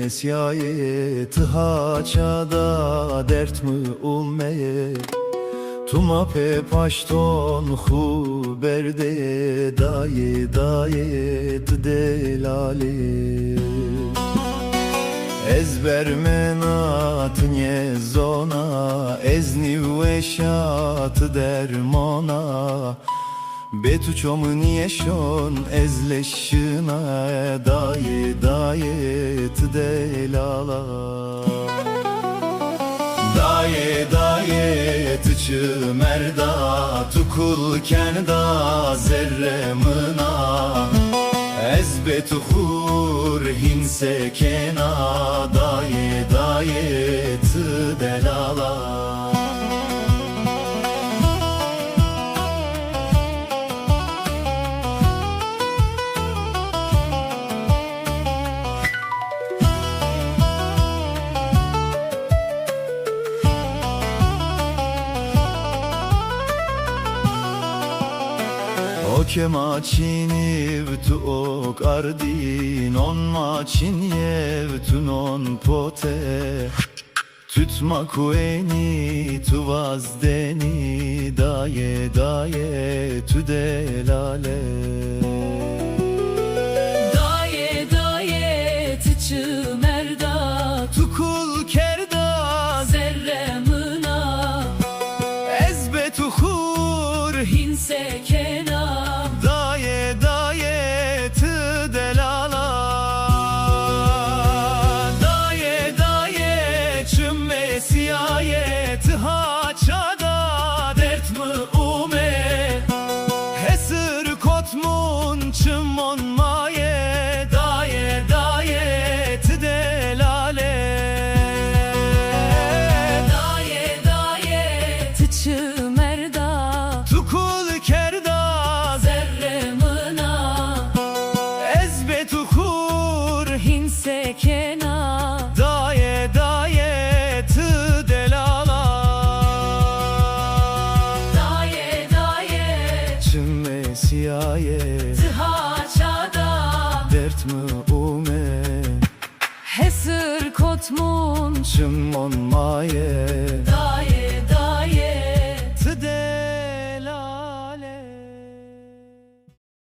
siyayet haçada dert mi ulmeye Tuma pe paşton hu berde daye dayet delale Ezber menat nye zona ezni veşat dermona Betu çomun yeşon ezleşina daye dayet delala Daye dayet çımerda tukul kenda zerremına Ezbetu hur hinse kena daye dayet delala Oke maçin evtu ok ardin on maçin evtu non pote Tütma kueni tu vazdeni daye daye tu delale Daye daye tıçı merda Tukul kerda zerremına ezbetu hur hinse kena Daye daye tı delala Daye daye çümme siyayet haçada dert mi ume Hesır kotmun çımon maye Daye daye tı delale Daye daye tıçı merda Tukul kerda hinse kena Daye daye tı delala Daye daye Çümme siyayet tıhaçada dert mi ume Hesır kotmun Çımmon maye